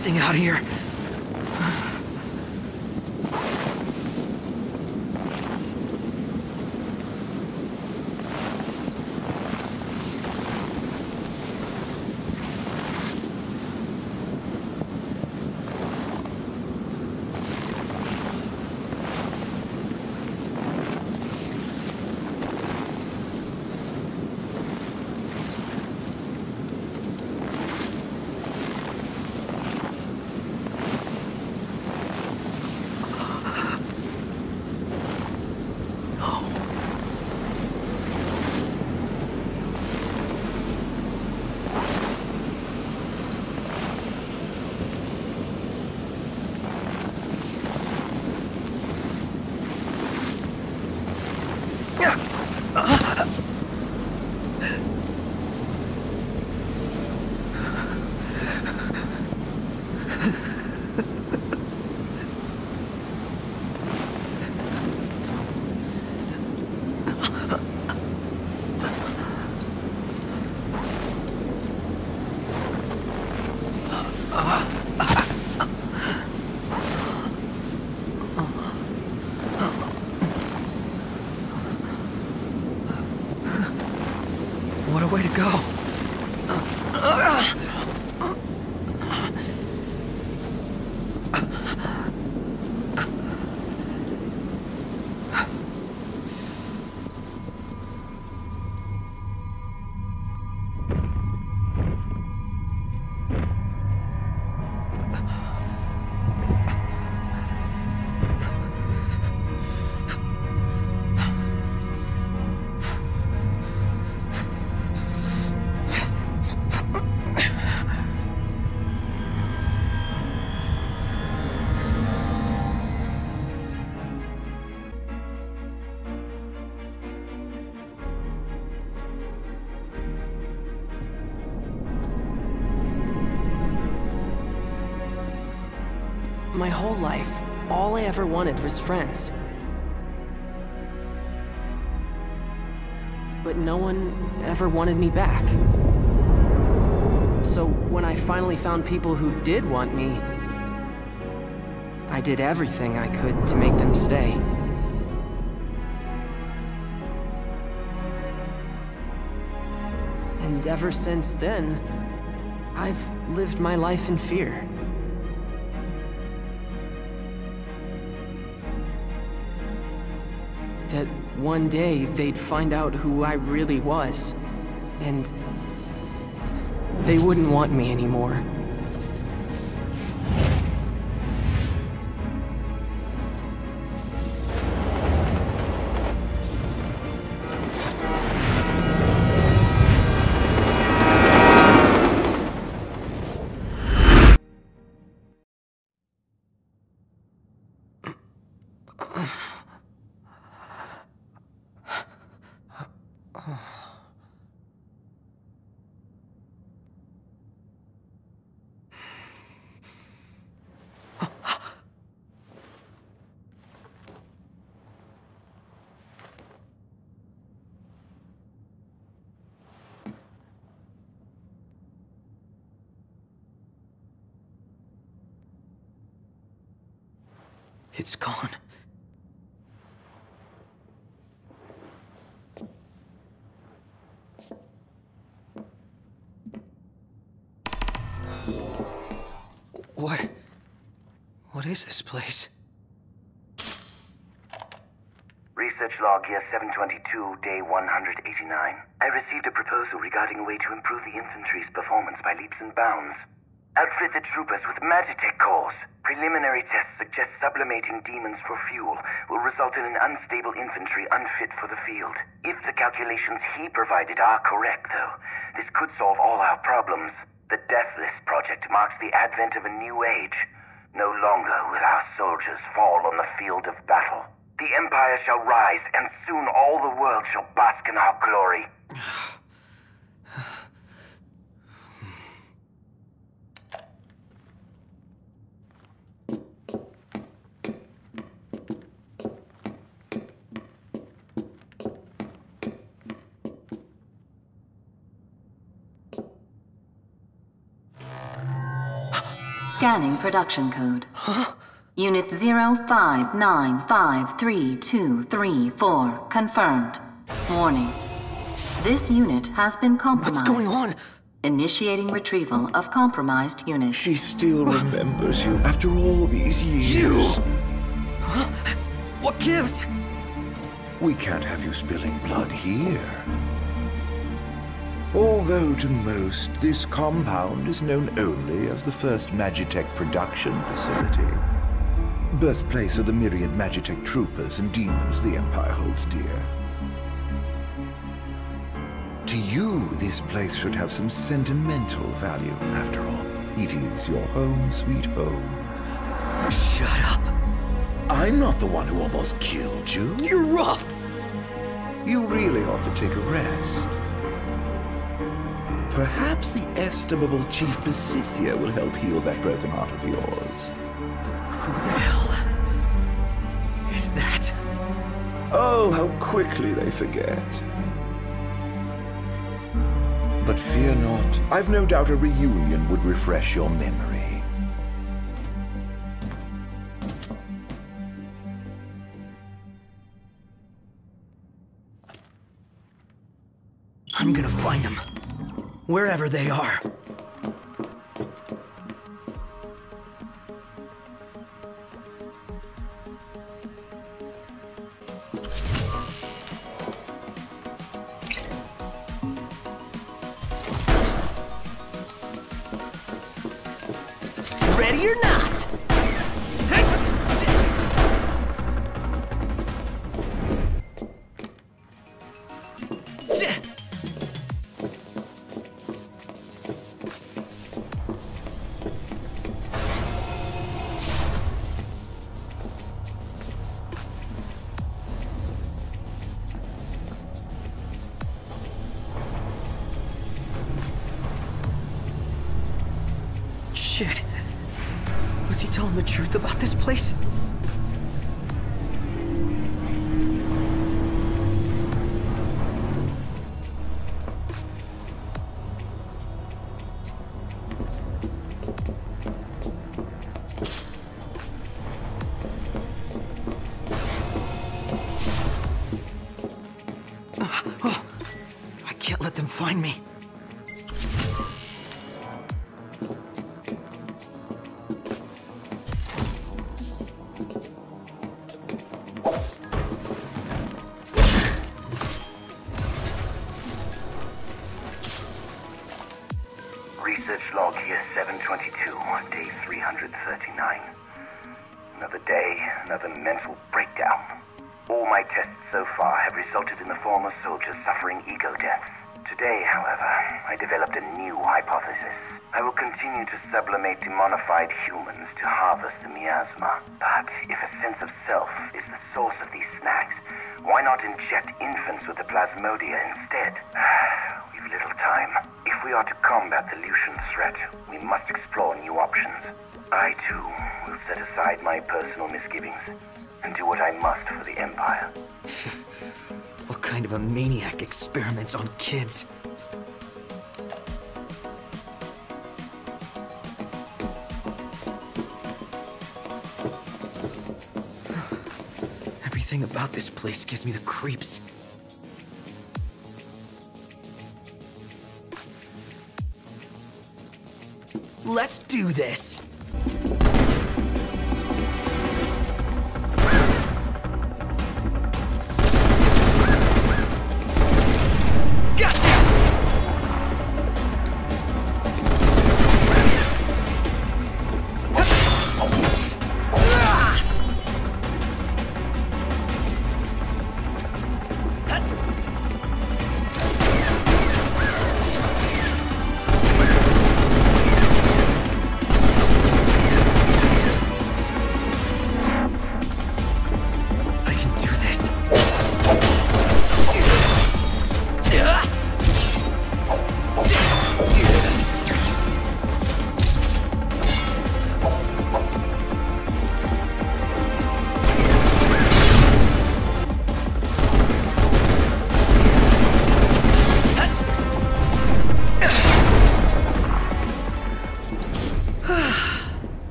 freezing out here. What a way to go. My whole life, all I ever wanted was friends. But no one ever wanted me back. So when I finally found people who did want me, I did everything I could to make them stay. And ever since then, I've lived my life in fear. That one day they'd find out who I really was, and they wouldn't want me anymore. It's gone. What is this place? Research log year 722, day 189. I received a proposal regarding a way to improve the infantry's performance by leaps and bounds. Outfit the troopers with Magitech cores. Preliminary tests suggest sublimating demons for fuel will result in an unstable infantry unfit for the field. If the calculations he provided are correct, though, this could solve all our problems. The Deathless Project marks the advent of a new age. No longer will our soldiers fall on the field of battle. The Empire shall rise, and soon all the world shall bask in our glory. Scanning production code. Unit 05953234 confirmed. Warning. This unit has been compromised. What's going on? Initiating retrieval of compromised unit. She still remembers you after all these years. You! Huh? What gives? We can't have you spilling blood here. Although to most, this compound is known only as the first Magitech production facility. Birthplace of the myriad Magitech troopers and demons the Empire holds dear. To you, this place should have some sentimental value. After all, it is your home, sweet home. Shut up. I'm not the one who almost killed you. You're rough! You really ought to take a rest. Perhaps the estimable Chief Besithia will help heal that broken heart of yours. Who the hell is that? Oh, how quickly they forget. But fear not. I've no doubt a reunion would refresh your memory. I'm gonna find them. Wherever they are. Ready or not? Shit. Was he telling the truth about this place? Oh, I can't let them find me. Research log here 722, day 339. Another day, another mental breakdown. All my tests so far have resulted in the former soldiers suffering ego deaths. Today, however, I developed a new hypothesis. I will continue to sublimate demonified humans to harvest the miasma. But if a sense of self is the source of these snacks, why not inject infants with the plasmodia instead? We've little time. If we are to combat the Lucian threat, we must explore new options. I, too, will set aside my personal misgivings and do what I must for the Empire. What kind of a maniac experiments on kids? Everything about this place gives me the creeps. Let's do this!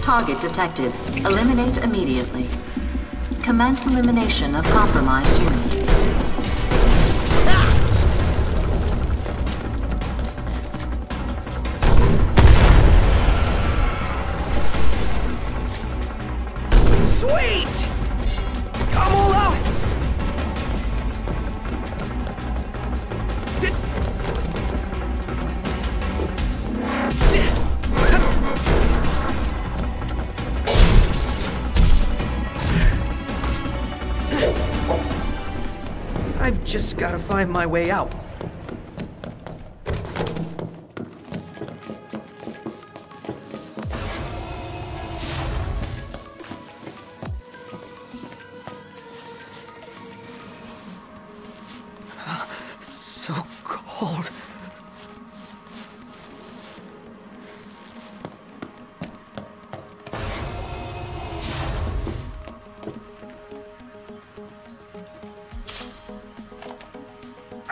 Target detected. Eliminate immediately. Commence elimination of compromised unit. Sweet! I'm all out! I've just gotta find my way out. So cold.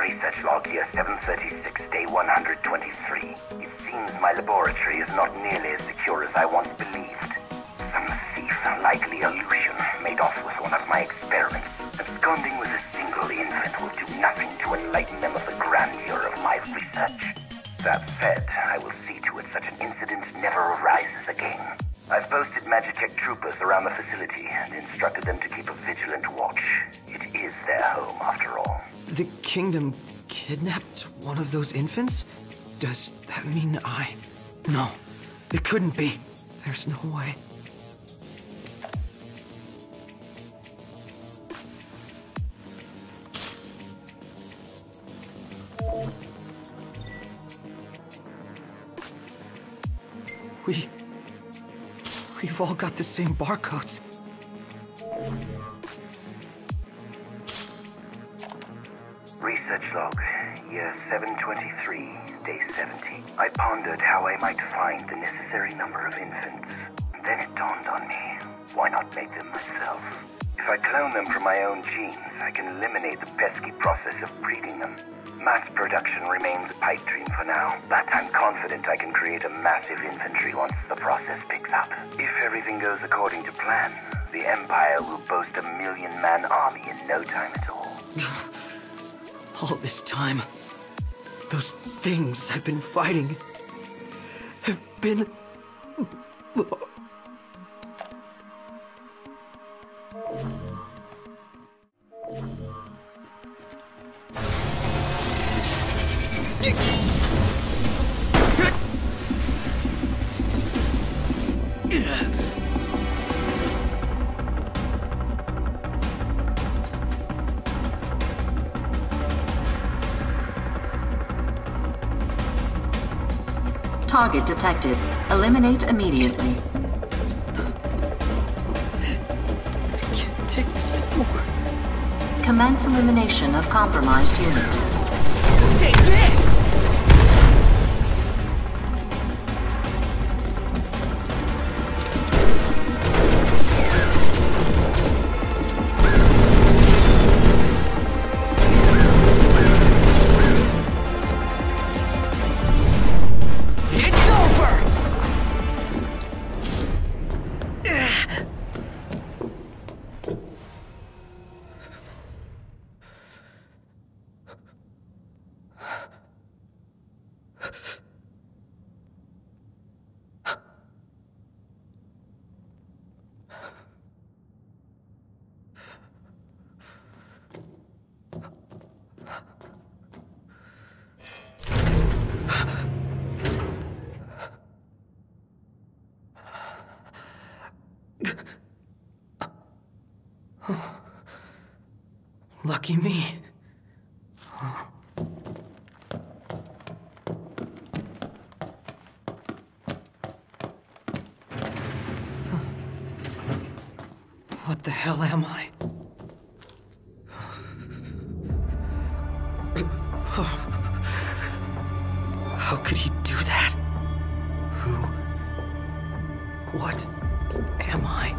Research log year 736, day 123. It seems my laboratory is not nearly as secure as I once believed. Some thief, likely illusion, made off with one of my experiments. Absconding with a single infant will do nothing to enlighten them of the grandeur of my research. That said, I will see to it such an incident never arises again. I've posted Magitech troopers around the facility and instructed them to keep a vigilant watch. It is their home, after all. The kingdom kidnapped one of those infants? Does that mean I... No, it couldn't be. There's no way. We've all got the same barcodes. Research log, year 723, day 70. I pondered how I might find the necessary number of infants. Then it dawned on me, why not make them myself? If I clone them from my own genes, I can eliminate the pesky process of breeding them. Mass production remains a pipe dream for now, but I'm confident I can create a massive infantry once the process picks up. If everything goes according to plan, the Empire will boast a 1,000,000-man army in no time at all. All this time, those things I've been fighting have been... Target detected. Eliminate immediately. I can't take this anymore. Commence elimination of compromised unit. Take this! Lucky me. What the hell am I? How could he do that? Who? What am I?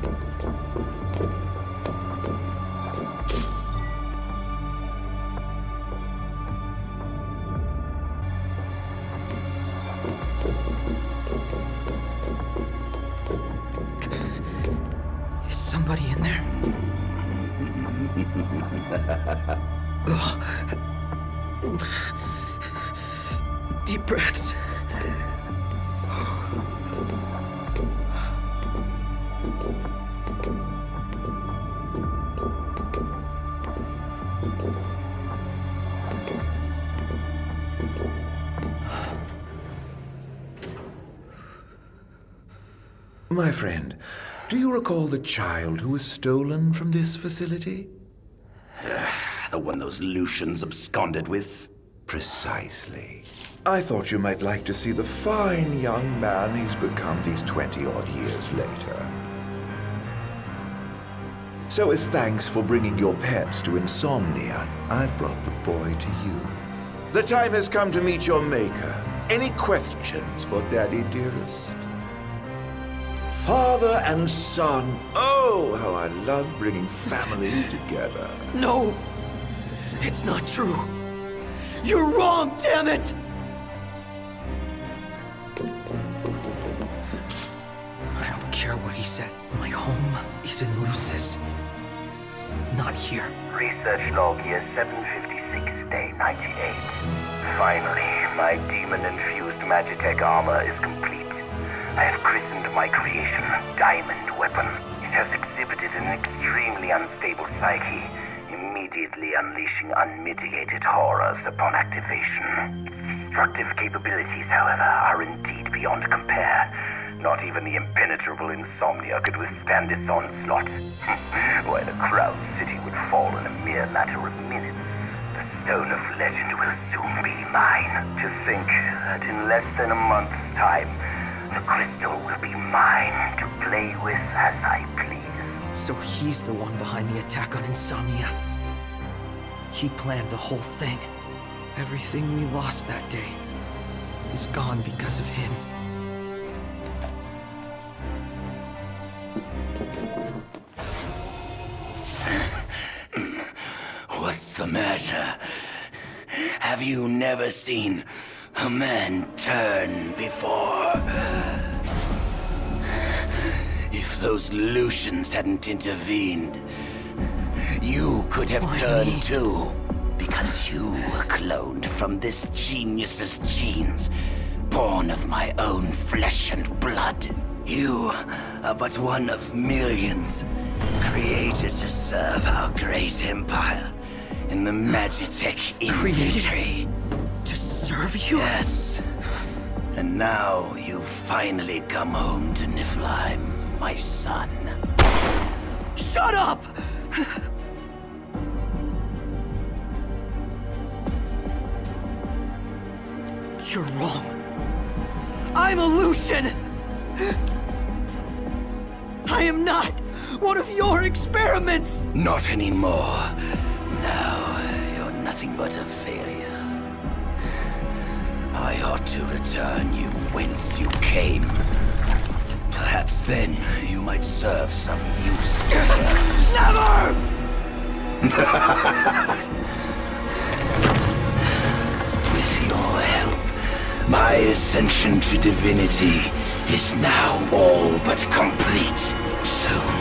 somebody in there? Ugh. Deep breaths. My friend, do you recall the child who was stolen from this facility? The one those Lucians absconded with? Precisely. I thought you might like to see the fine young man he's become these 20-odd years later. So as thanks for bringing your pets to Insomnia, I've brought the boy to you. The time has come to meet your maker. Any questions for Daddy, dearest? Father and son. Oh, how I love bringing families together. No! It's not true! You're wrong, damn it! I don't care what he said. My home is in Lucis. Not here. Research log year 756, day 98. Finally, my demon-infused Magitech armor is complete. I have christened my creation Diamond Weapon. It has exhibited an extremely unstable psyche, immediately unleashing unmitigated horrors upon activation. Its destructive capabilities, however, are indeed beyond compare. Not even the impenetrable Insomnia could withstand its onslaught. Why, the Crown City would fall in a mere matter of minutes. The Stone of Legend will soon be mine. To think that in less than a month's time, the crystal will be mine to play with as I please. So he's the one behind the attack on Insomnia. He planned the whole thing. Everything we lost that day is gone because of him. What's the matter? Have you never seen a man turn before? If those Lucians hadn't intervened, you could have turned too. Because you were cloned from this genius's genes, born of my own flesh and blood. You are but one of millions, created to serve our great empire in the Magitech infantry. To serve you? Yes. And now you've finally come home to Niflheim, my son. Shut up! You're wrong. I'm a Lucian! I am not one of your experiments! Not anymore. Now, you're nothing but a failure. I ought to return you whence you came. Perhaps then you might serve some use. Never! With your help, my ascension to divinity is now all but complete. Soon,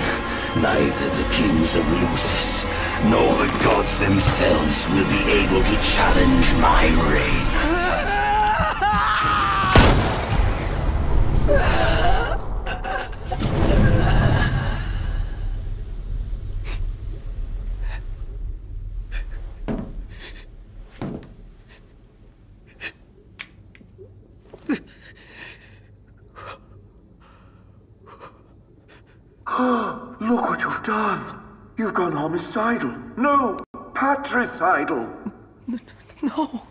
neither the kings of Lucis nor the gods themselves will be able to challenge my reign. Look what you've done. You've gone homicidal. No, patricidal. No.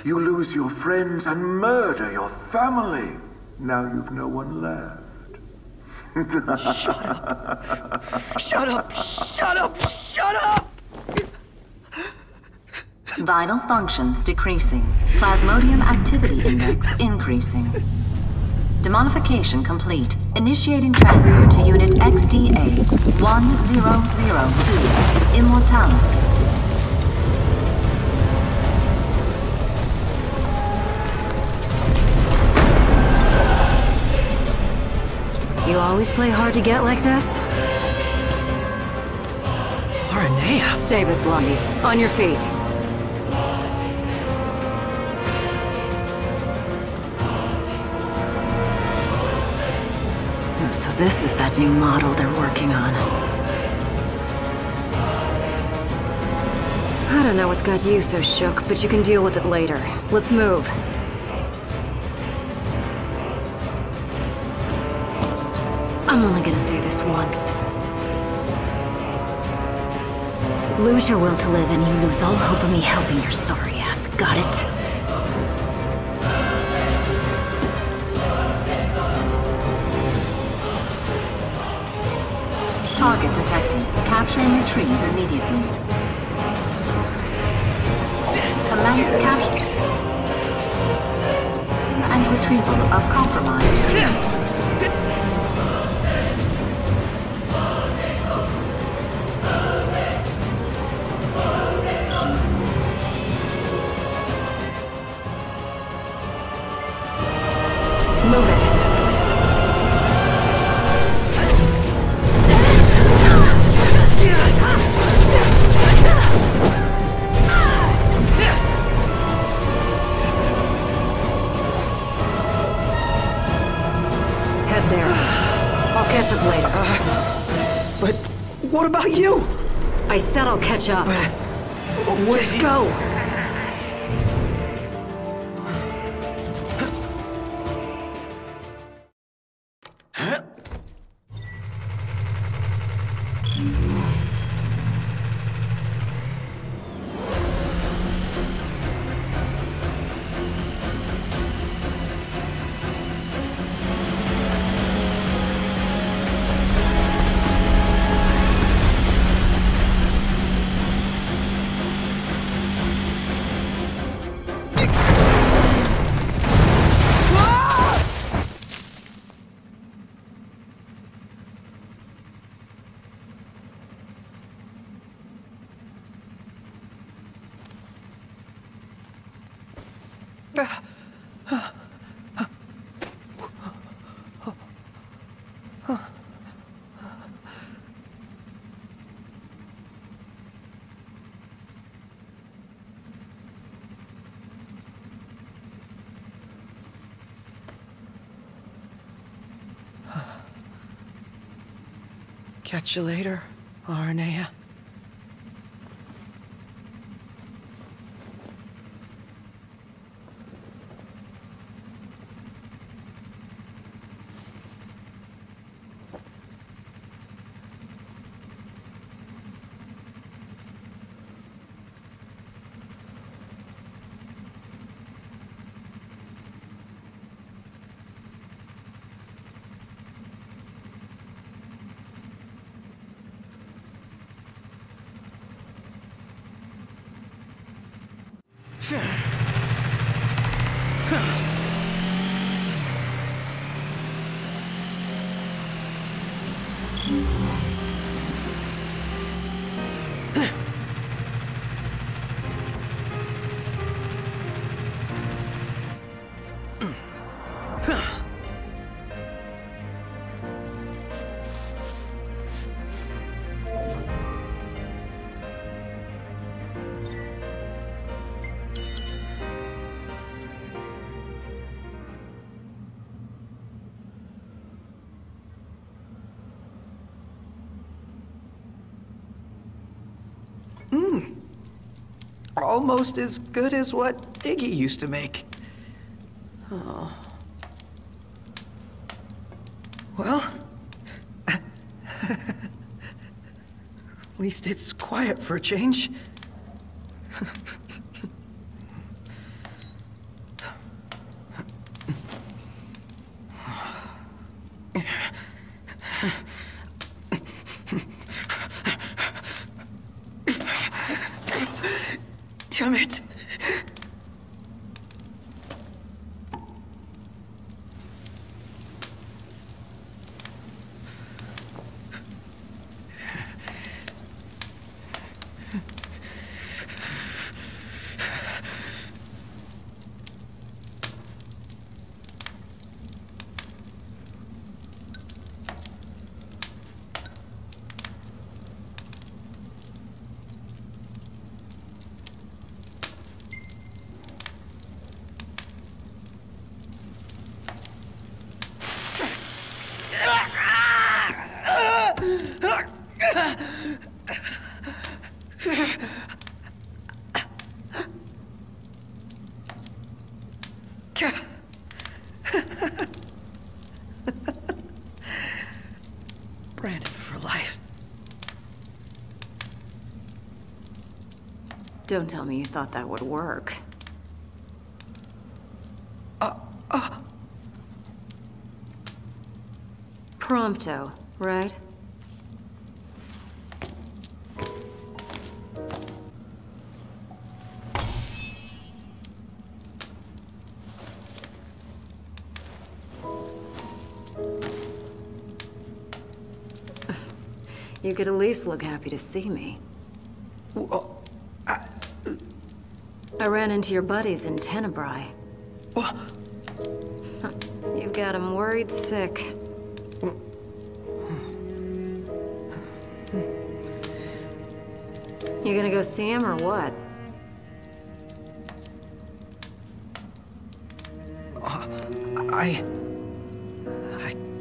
You lose your friends and murder your family. Now you've no one left. Shut up! Shut up! Shut up! Shut up! Vital functions decreasing. Plasmodium activity index increasing. Demonification complete. Initiating transfer to Unit XDA 1002, Immortalis. You always play hard to get like this? Aranea? Save it, Blondie. On your feet. So this is that new model they're working on. I don't know what's got you so shook, but you can deal with it later. Let's move. I'm only gonna say this once. Lose your will to live and you lose all hope of me helping your sorry ass. Got it? Target detected. Capture and retrieve immediately. Commence capture and retrieval of compromised unit. Move it. Head there. I'll catch up later. But what about you? I said I'll catch up. What Just go. Catch you later, Aranea. Almost as good as what Iggy used to make. Oh. Well, at least it's quiet for a change. Damn it. suspended for life. Don't tell me you thought that would work. Prompto, right? You could at least look happy to see me. I ran into your buddies in Tenebrae. You've got them worried sick. You gonna go see him or what? I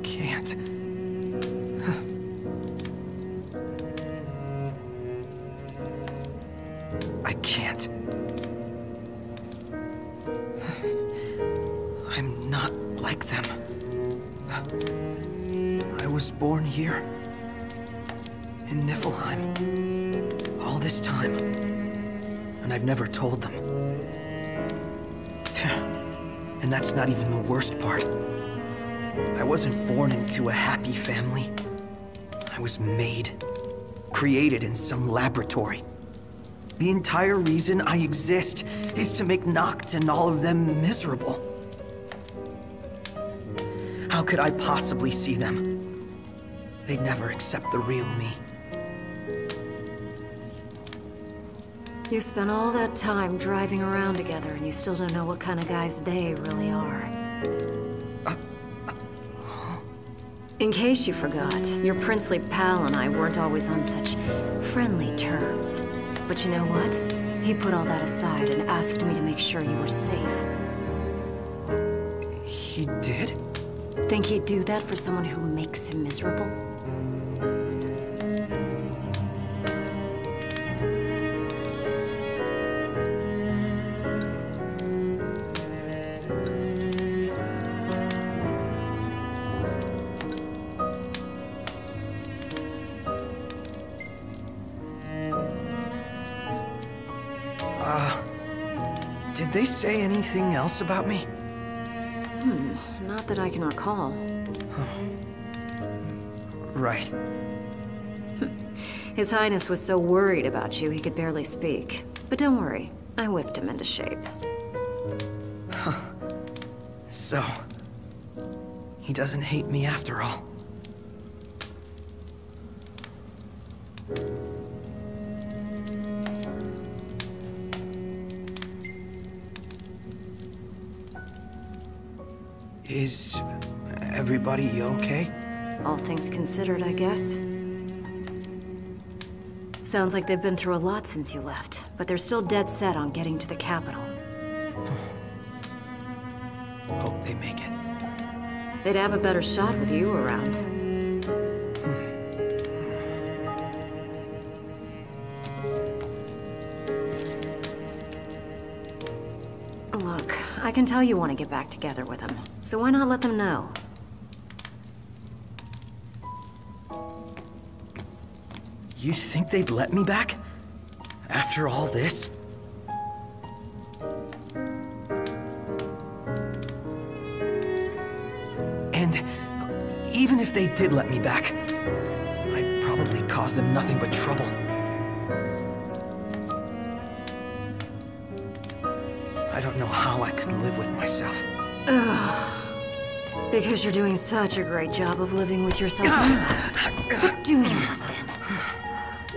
can't. I can't. I'm not like them. I was born here, in Niflheim, all this time, and I've never told them. And that's not even the worst part. I wasn't born into a happy family. I was made, created in some laboratory. The entire reason I exist is to make Noct and all of them miserable. How could I possibly see them? They'd never accept the real me. You spent all that time driving around together and you still don't know what kind of guys they really are. In case you forgot, your princely pal and I weren't always on such friendly terms. But you know what? He put all that aside and asked me to make sure you were safe. He did? Think he'd do that for someone who makes him miserable? Did they say anything else about me? Not that I can recall. Right. His Highness was so worried about you he could barely speak. But don't worry, I whipped him into shape. So, he doesn't hate me after all. Is everybody okay? All things considered, I guess. Sounds like they've been through a lot since you left, but they're still dead set on getting to the capital. Hope they make it. They'd have a better shot with you around. Look, I can tell you want to get back together with them, so why not let them know? You think they'd let me back? After all this? And even if they did let me back, I'd probably cause them nothing but trouble. I don't know how I could live with myself. Because you're doing such a great job of living with yourself anyway. What do you want then?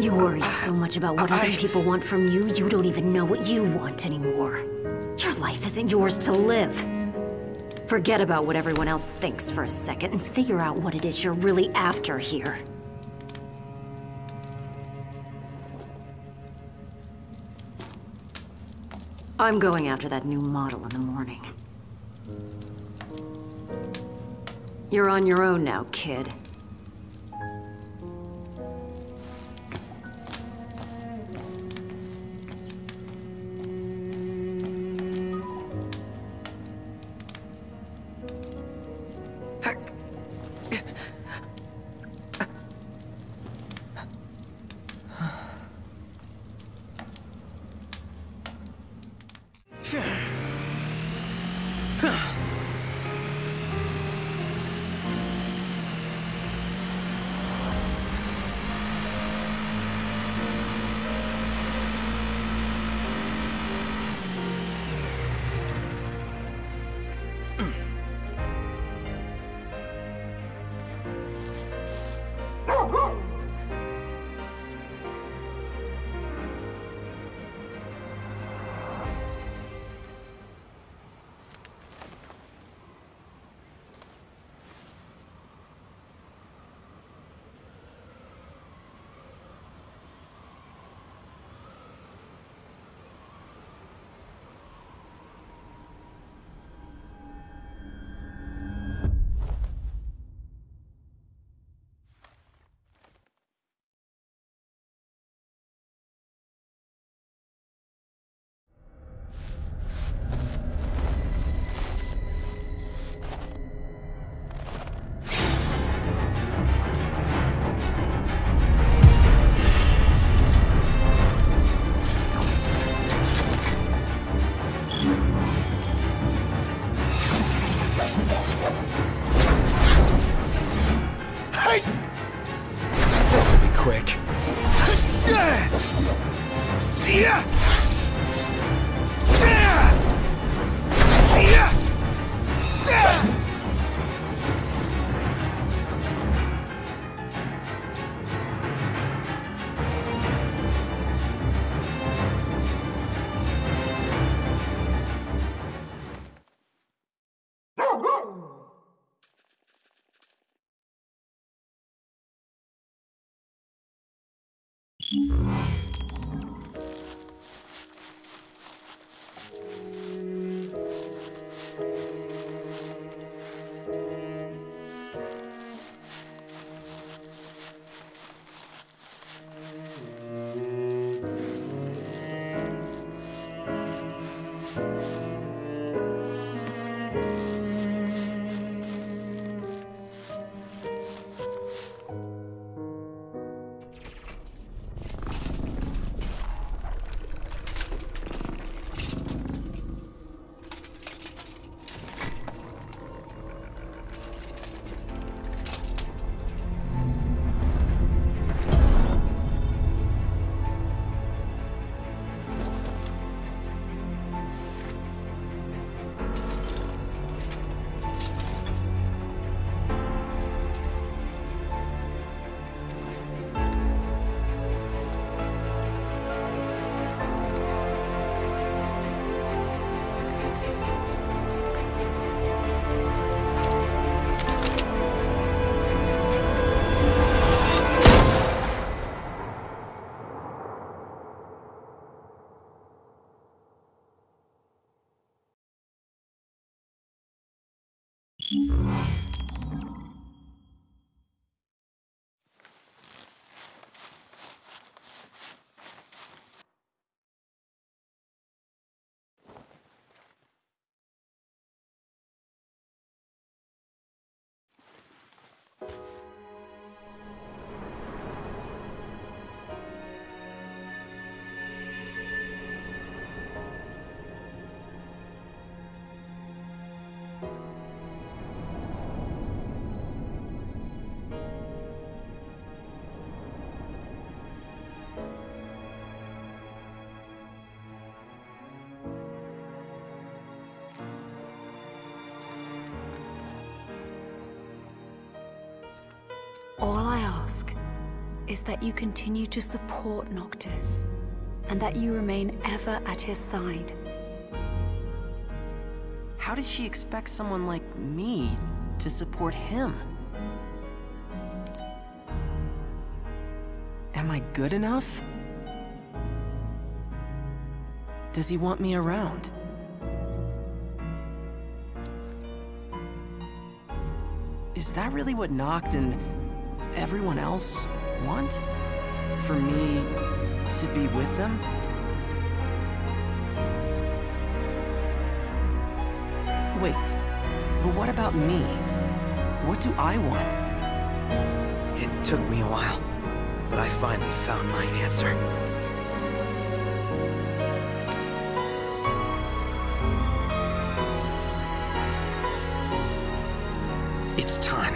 You worry so much about what other people want from you, you don't even know what you want anymore. Your life isn't yours to live. Forget about what everyone else thinks for a second and figure out what it is you're really after here. I'm going after that new model in the morning. You're on your own now, kid. quick. All I ask is that you continue to support Noctis, and that you remain ever at his side. How does she expect someone like me to support him? Am I good enough? Does he want me around? Is that really what Noct and everyone else want? For me to be with them? Wait, but what about me? What do I want? It took me a while, but I finally found my answer. It's time.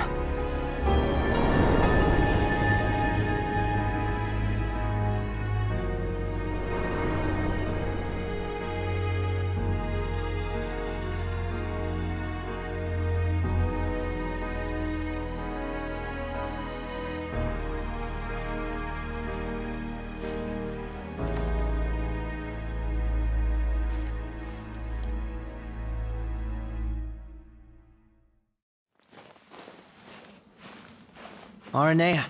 Aranea.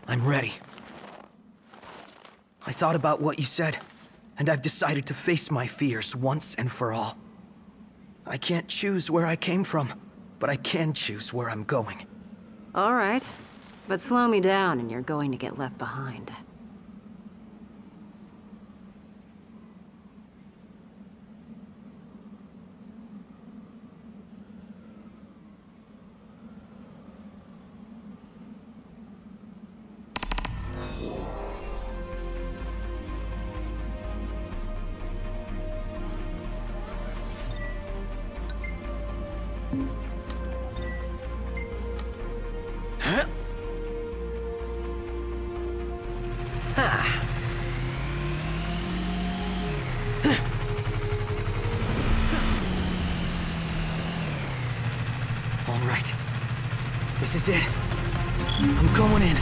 I'm ready. I thought about what you said, and I've decided to face my fears once and for all. I can't choose where I came from, but I can choose where I'm going. All right, but slow me down and you're going to get left behind. This is it. I'm going in.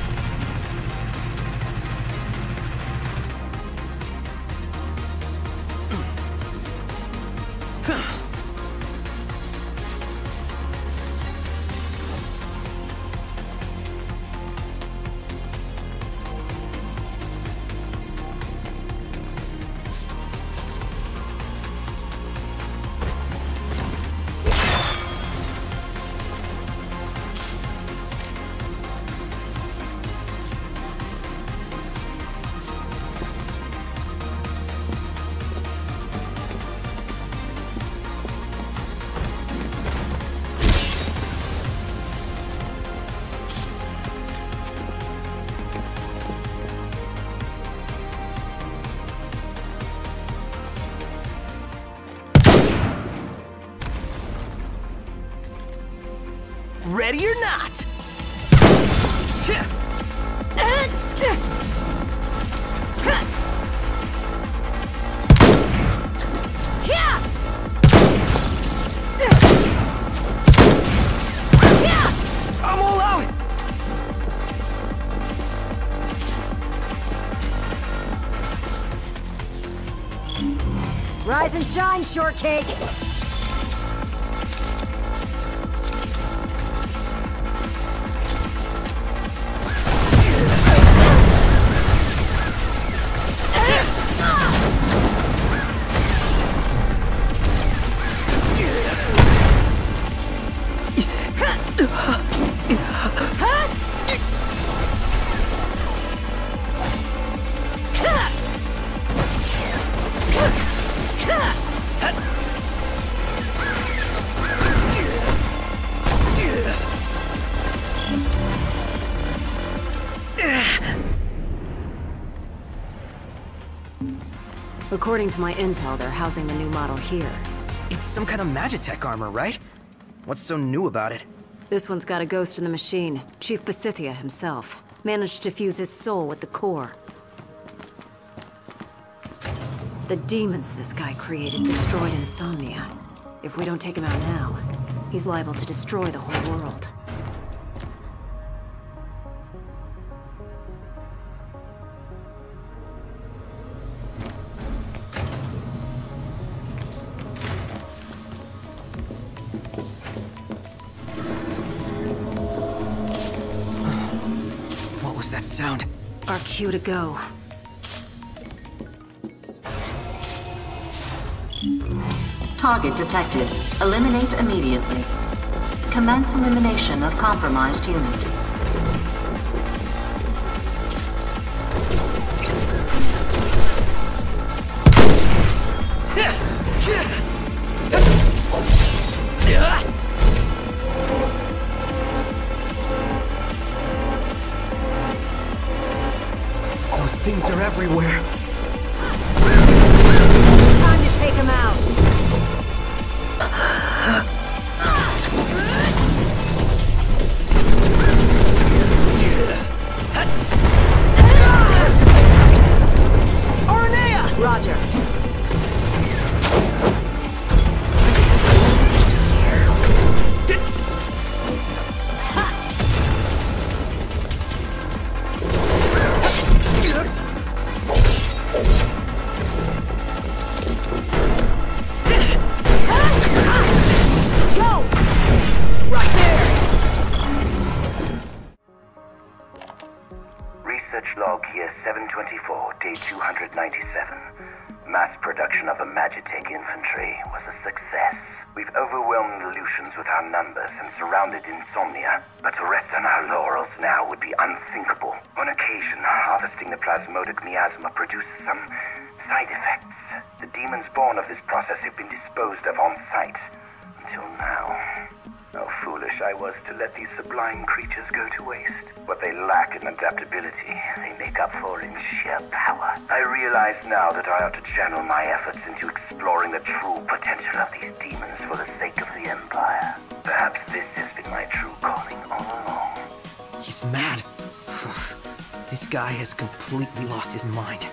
Ready or not? I'm all out! Rise and shine, shortcake! According to my intel, they're housing the new model here. It's some kind of Magitech armor, right? What's so new about it? This one's got a ghost in the machine. Chief Pasithia himself. Managed to fuse his soul with the core. The demons this guy created destroyed Insomnia. If we don't take him out now, he's liable to destroy the whole world. What was that sound? Our cue to go. Target detected. Eliminate immediately. Commence elimination of compromised unit. Those things are everywhere. Time to take him out. Roger. Go! Right there! Research log here 724, day 297. Mass production of a Magitech infantry was a success. We've overwhelmed the Lucians with our numbers and surrounded Insomnia, but to rest on our laurels now would be unthinkable. On occasion, harvesting the plasmodic miasma produces some side effects. The demons born of this process have been disposed of on site. Until now. How foolish I was to let these sublime creatures go to waste. What they lack in adaptability, they make up for in sheer power. I realize now that I ought to channel my efforts into exploring the true potential of these demons for the sake of the Empire. Perhaps this has been my true calling all along. He's mad. This guy has completely lost his mind.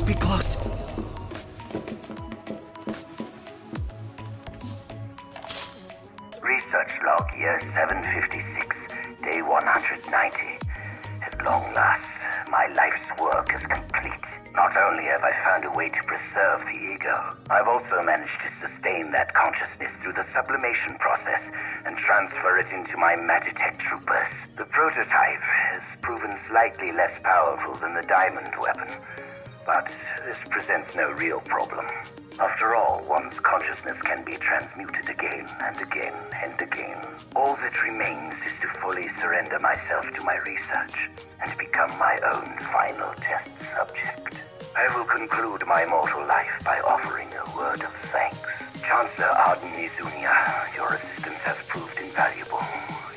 be close. Research log year 756, day 190. At long last, my life's work is complete. Not only have I found a way to preserve the ego, I've also managed to sustain that consciousness through the sublimation process and transfer it into my Magitech troopers. The prototype has proven slightly less powerful than the diamond weapon, but this presents no real problem. After all, one's consciousness can be transmuted again and again and again. All that remains is to fully surrender myself to my research and become my own final test subject. I will conclude my mortal life by offering a word of thanks. Chancellor Arden Izunia, your assistance has proved invaluable.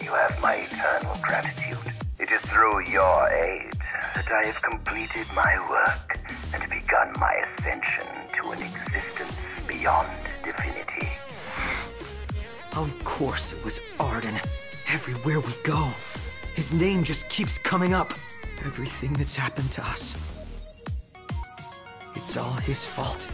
You have my eternal gratitude. It is through your aid that I have completed my work and begun my ascension to an existence beyond divinity. Of course it was Arden. Everywhere we go, his name just keeps coming up. Everything that's happened to us, it's all his fault.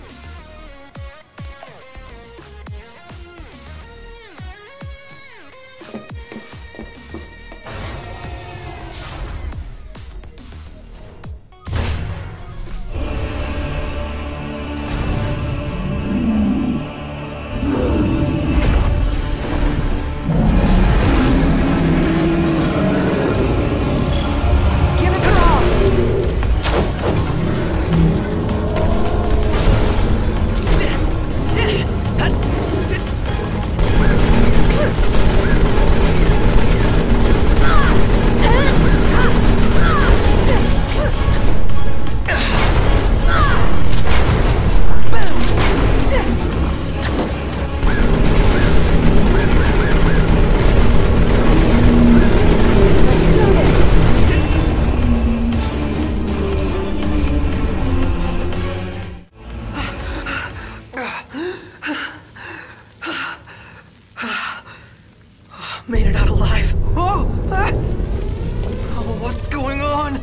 Made it out alive. Oh! Ah! Oh, what's going on?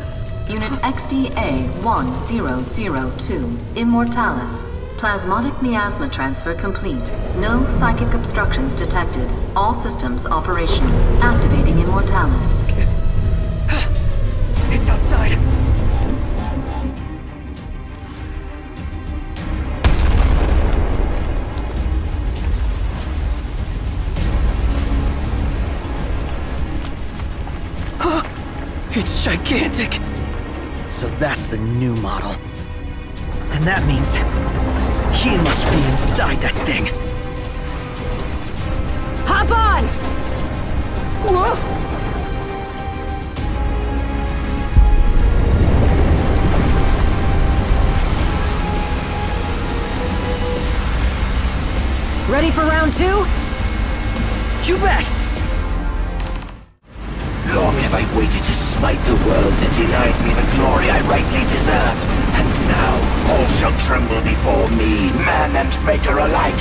Unit XDA-1002, Immortalis. Plasmodic miasma transfer complete. No psychic obstructions detected. All systems operational. Activating Immortalis. It's outside. It's gigantic! So that's the new model. And that means he must be inside that thing. Hop on! Whoa! Ready for round two? You bet! Long have I waited to smite the world that denied me the glory I rightly deserve. And now all shall tremble before me, man and maker alike.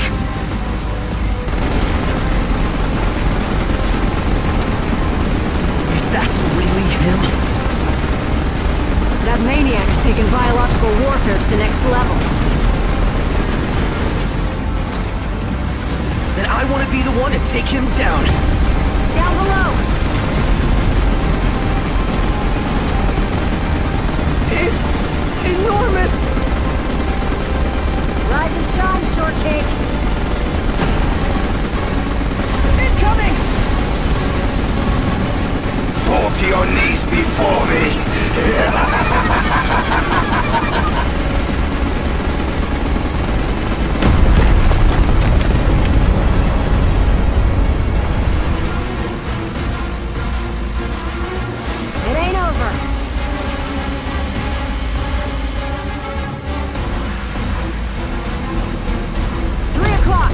If that's really him... That maniac's taken biological warfare to the next level. then I want to be the one to take him down. Down below! It's enormous! Rise and shine, shortcake! Incoming! Fall to your knees before me! It ain't over. 3 o'clock.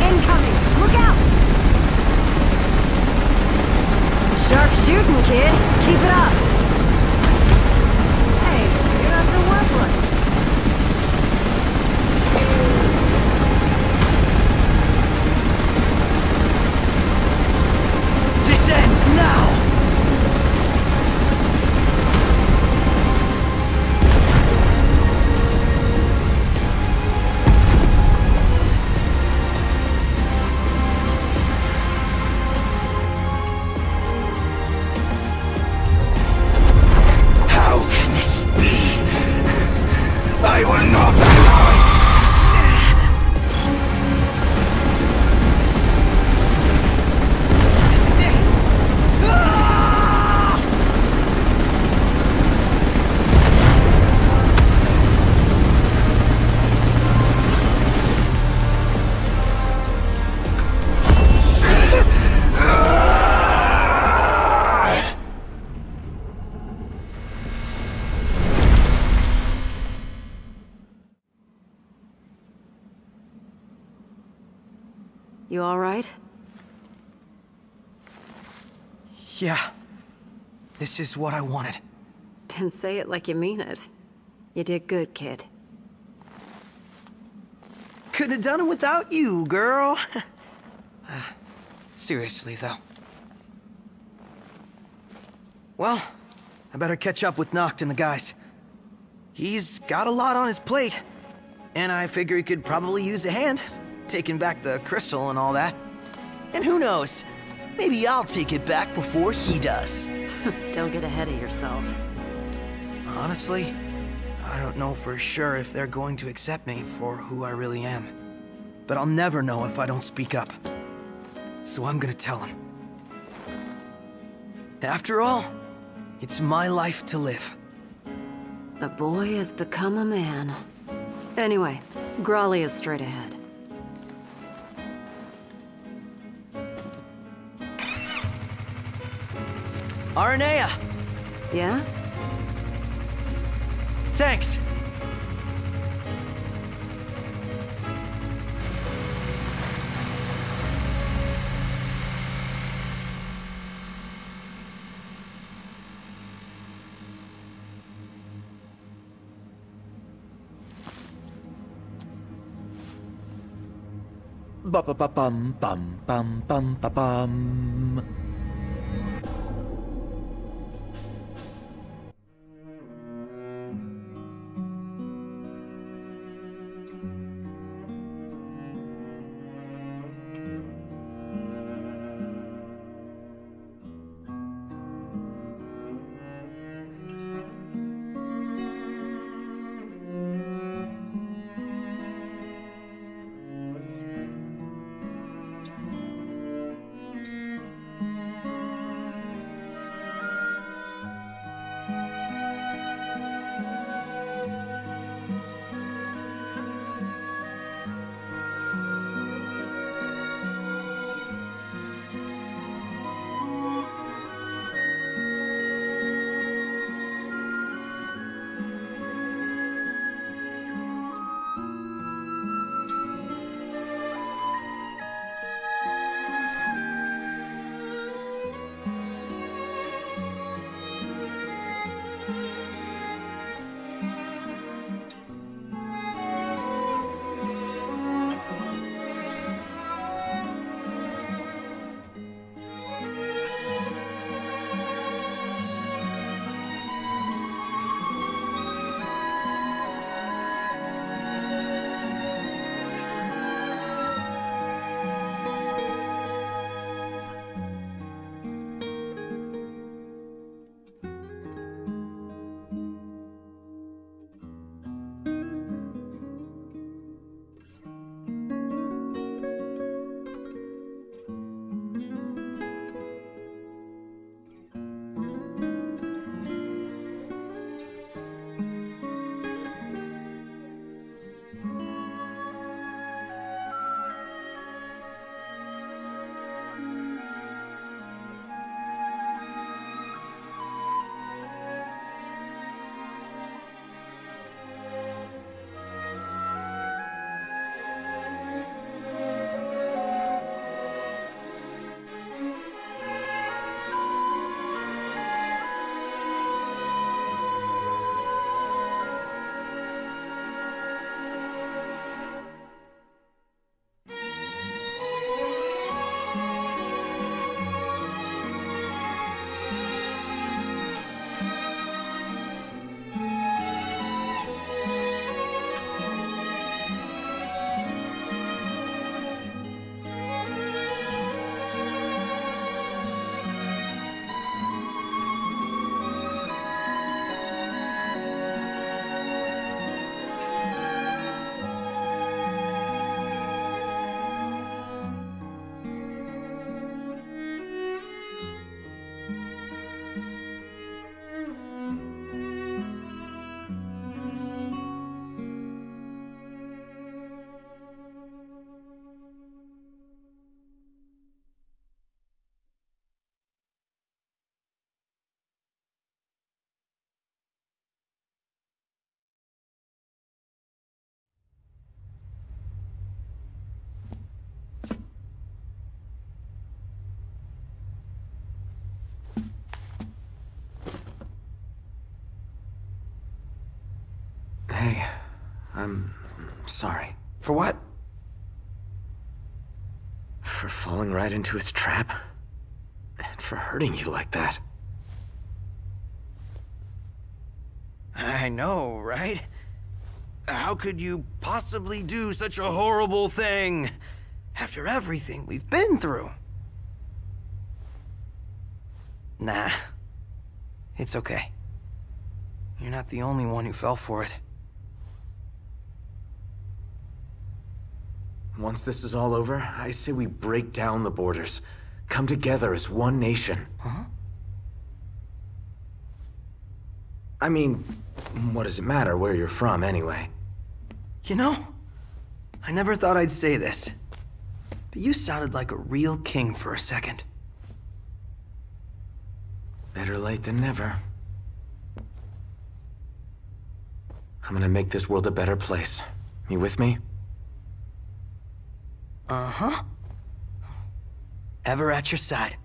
Incoming. Look out. Sharp shooting, kid. Keep it up. Hey, you're not so worthless. This ends now! You alright? Yeah. This is what I wanted. Then say it like you mean it. You did good, kid. Couldn't have done it without you, girl. Seriously, though. Well, I better catch up with Noct and the guys. He's got a lot on his plate, and I figure he could probably use a hand, taking back the crystal and all that. And who knows, maybe I'll take it back before he does. Don't get ahead of yourself. Honestly, I don't know for sure if they're going to accept me for who I really am. But I'll never know if I don't speak up. So I'm gonna tell them. After all, it's my life to live. The boy has become a man. Anyway, Grawley is straight ahead. Aranea! Yeah? Thanks! Ba-ba-ba-bum, bum, bum, bum, ba-bum. Hey, I'm sorry. For what? For falling right into his trap. And for hurting you like that. I know, right? How could you possibly do such a horrible thing after everything we've been through? Nah, it's okay. You're not the only one who fell for it. Once this is all over, I say we break down the borders. Come together as one nation. Huh? I mean, what does it matter where you're from, anyway? You know, I never thought I'd say this, but you sounded like a real king for a second. Better late than never. I'm gonna make this world a better place. You with me? Uh-huh. Ever at your side.